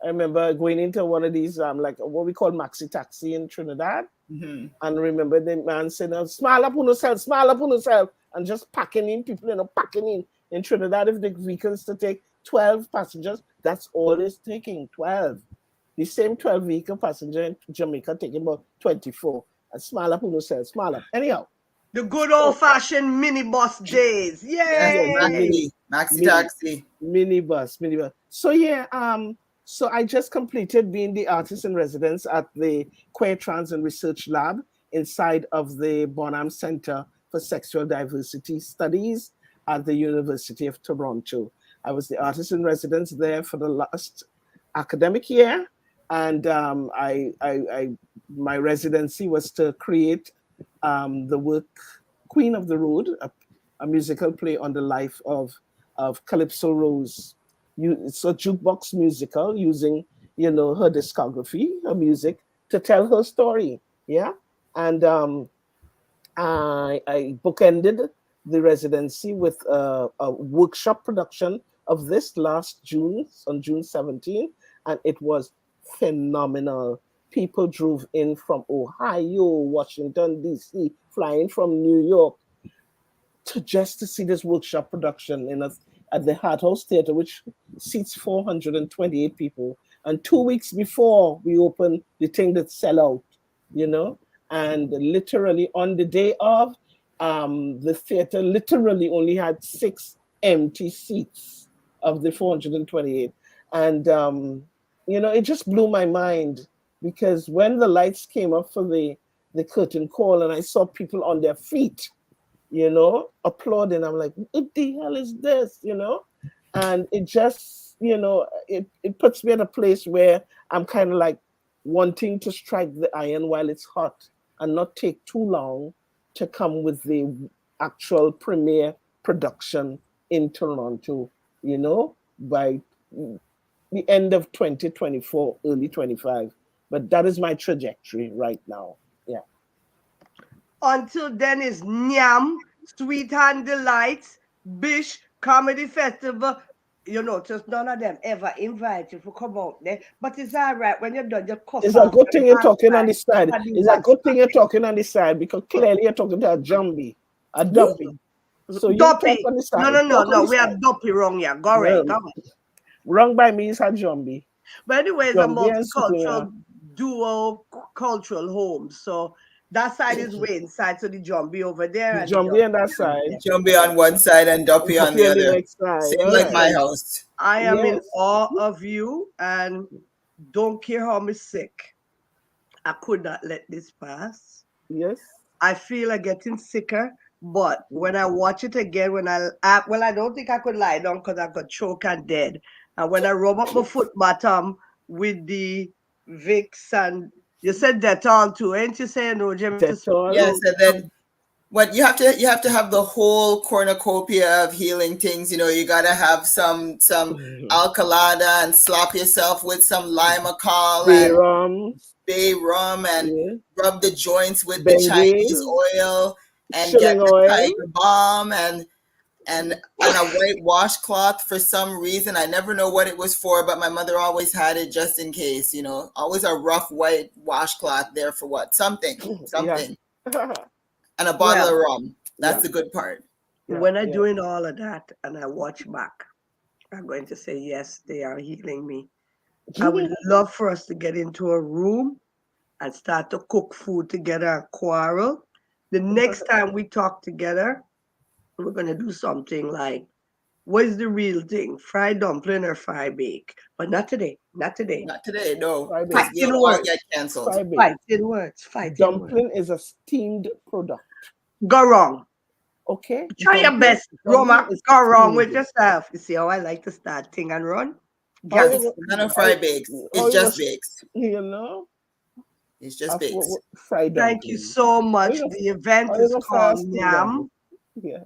I remember going into one of these like what we call maxi taxi in Trinidad, Mhm. and remember the man saying, "Smile up on yourself, smile up on yourself," and just packing in people, packing in Trinidad. If the vehicles to take 12 passengers, that's all it's taking 12. The same 12 vehicle passenger in Jamaica taking about 24. And smile up on yourself, smile up. Anyhow, The good so old-fashioned minibus days. Yes, yeah, Yay! maxi mini taxi. minibus. So yeah, so I just completed being the artist in residence at the Queer Trans and Research Lab inside of the Bonham Center for Sexual Diversity Studies at the University of Toronto. I was the artist in residence there for the last academic year, and my residency was to create the work Queen of the Road, a musical play on the life of Calypso Rose. It's a jukebox musical using, her discography, her music to tell her story. Yeah. And I bookended the residency with a workshop production of this last June, on June 17th, and it was phenomenal. People drove in from Ohio, Washington, D.C., flying from New York to see this workshop production at the Hart House Theatre, which seats 428 people. And 2 weeks before we open, the thing that sell out, you know. And literally on the day of, the theater literally only had 6 empty seats of the 428. And it just blew my mind because when the lights came up for the curtain call and I saw people on their feet, applauding. I'm like, what the hell is this, And it just, it puts me in a place where I'm kind of like wanting to strike the iron while it's hot and not take too long to come with the actual premiere production in Toronto, by the end of 2024, early 25. But that is my trajectory right now. Yeah. Until then is NYAM, Sweet and Delights, Bish Comedy Festival. Just none of them ever invite you to come out there. But it's all right. When you're done, you cuss It's a off good thing you're and talking on the side. and It's a watch good thing you're talking on the side because clearly you're talking to a jumbie, a Woo! dumpy. So you talk Duppy. on the No, side. no, no, Talk on no. the We side. have Duppy wrong here. Go right. Well, Go right. wrong by me is a jumbie. But anyway, it's a Jumbie and Sukuya. multicultural dual cultural home. So that side is way inside. So the Jumbie over there The and the jumbie on that Duppy over side. there. Jumbie on one side and Duppy on Dumpy the on the other. next side. Same All like right. my Listen, house. I am in Yes. awe of you and don't care how me sick. I could not let this pass. Yes. I feel like getting sicker, but when I watch it again, well, I don't think I could lie down because I got choke and dead. And when I rub up my foot bottom with the Vicks and you said Dettol too, ain't you saying no, Jimmy? To Dettol. Yes, and then what you have to have the whole cornucopia of healing things. You gotta have some alcalada and slop yourself with some limacol and Bayram. bay rum and Yeah. rub the joints with the Chinese Bengay. oil and get Shilling the oil. tiger balm and a white washcloth for some reason. I never know what it was for, but my mother always had it just in case, always a rough white washcloth there for what? Something, Yeah. something. And a bottle of well, rum. That's Yeah. the good part. Yeah. when I'm Yeah. doing all of that and I watch back, I'm going to say, yes, they are healing me. I would love for us to get into a room and start to cook food together and quarrel. The next time we talk together, we're going to do something like, what is the real thing? Fried dumpling or fried bake? But not today. Not today. Not today, no, Fried because bake. we'll Fighting all words. get canceled. Fried bake. Fighting words. Fighting words. Dumpling is a steamed product. Go wrong. Okay? Try your Dumpling, best, dumpling Roma. is Go wrong with steamed. yourself. You see how I like to start thing and run? How Got you to go, None of how, fried bakes. how It's you go, just bakes. you know? It's just That's bakes. fried Thank you dumpling. so How much. you go, The event how you is go called fast thing then? NYAM Yeah.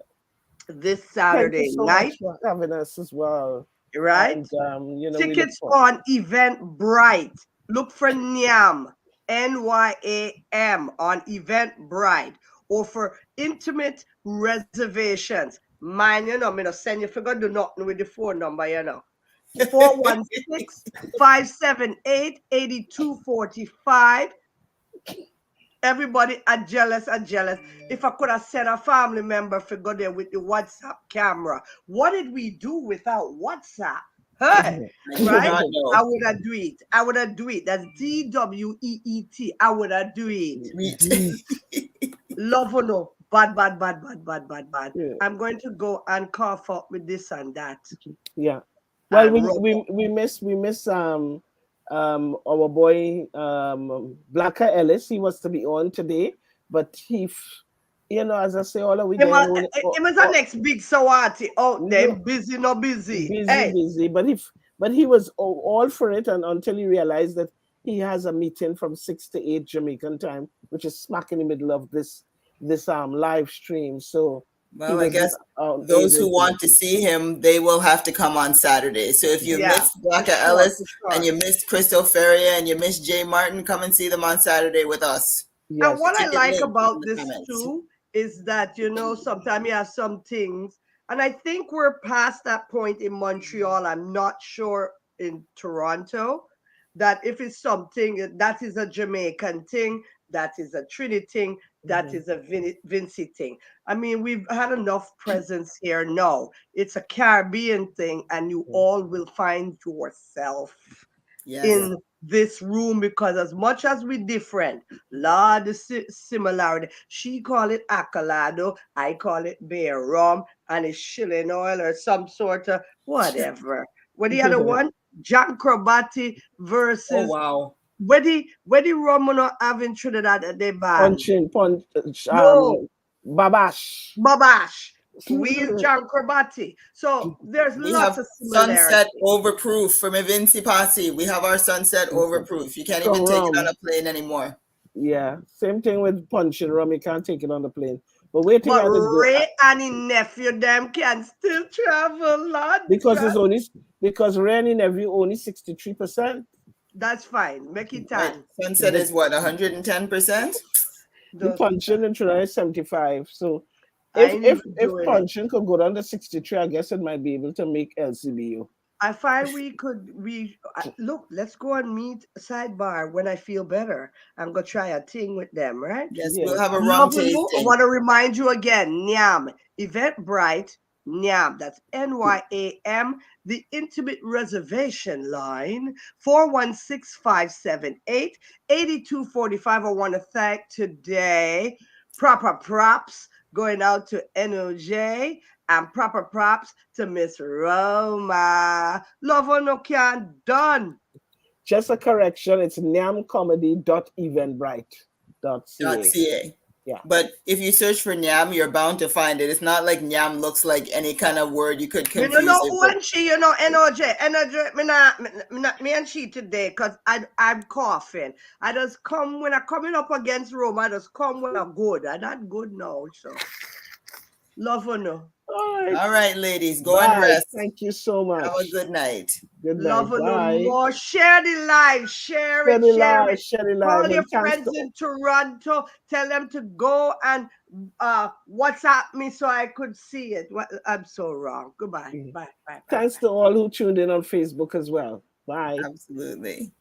this Thank you Saturday so night, much for having us as well. right? And we look Tickets forward. on Eventbrite. Look for NYAM, NYAM on Eventbrite. or for intimate reservations. Mine, you know, me no send you forgot do nothing with the phone number, you know. 416-578-8245. Everybody are jealous, are jealous. If I could have sent a family member for go there with the WhatsApp camera, what did we do without WhatsApp? Hey, I do right? not I know. would have do it. I would have do it. That's DWEET. I would have do it. Sweet. Love or no, bad, bad, bad, bad, bad, bad, bad. Yeah. I'm going to go and cough up with this and that Yeah. Well, and rub up. we miss our boy Blacker Ellis. He was to be on today, but you know, as I say, all of we Him, there a- only him is the next big Sawati out there. no, Busy, no busy. busy, Hey, busy. But he was all for it, and until he realized that he has a meeting from 6 to 8 Jamaican time, which is smack in the middle of this live stream. So he Well, I was guess not those able who to want make to it. see him, they will have to come on Saturday. So if you yeah, missed for Blacka sure, Ellis for and sure. you missed Crystal Feria and you missed Jay Martin, come and see them on Saturday with us. And Yes. The what I ticket like link is in about the this comments. too is that, you know, sometimes you have some things, and I think we're past that point in Montreal. I'm not sure in Toronto that if it's something that is a Jamaican thing, that is a Trinity thing, that Mhm. is a Vinci thing. I mean, we've had enough presence here now. It's a Caribbean thing, and you all will find yourself Yes. Yeah. in this room because as much as we different, lot of similarity. She call it acolado, I call it beer rum, and it's shilling oil or some sort of whatever. What the other one? John Crobati Oh, versus wow. where the rum no have in Trinidad that they ban? Punch, No, Babash. Babash. We is John Crobati. So there's We lots have of Sunset similarity. Overproof from Evinci Posse. We have our Sunset Overproof. You can't Strong even take it on rum. a plane anymore. Yeah. Same thing with punch and rum. You can't take it on the plane. But waiting But at the door Ray and his nephew them can still travel, Lord because Jesus. it's only because Rennie Neville only 63%. That's fine. Make it Right. on. Sunset is what, 110%? The Doesn't punching matter. in Trinidad is 75. So I if ain't if even if doing it. punching could go down to 63, I guess it might be able to make LCBU. I find we look, let's go and meet sidebar when I feel better. I'm gonna try a thing with them, right? Yes, we'll Yes. have a rum Love you. I tasting. want to remind you again, NYAM, Eventbrite, NYAM, that's NYAM, the Intimate Reservation Line, 416-578-8245. I want to thank today Proper Props going out to NOJ and proper props to Miss Roma. Love on no can done. Just a correction, it's nyamcomedy.eventbrite.ca. .ca. Yeah. But if you search for Nyam, you're bound to find it. It's not like Nyam looks like any kind of word you could Me no know confuse it who with. and she, you know, NOJ, me and she today, cause I'm coughing. I just come when I coming up against Rome, I just come when I'm good. I'm not good now, so love or no. All right. All right, ladies, go and Bye. rest. Thank you so Have a much. good night. Good night. Love her no Bye. more. Share the live. Share Share it. the Share live, it. share the live, Call your and thanks friends to in Toronto. Tell them to go and WhatsApp me so I could see it. I'm so wrong. Goodbye. Bye. Bye. Bye. thanks Bye. to all who tuned in on Facebook as well. Bye. Absolutely.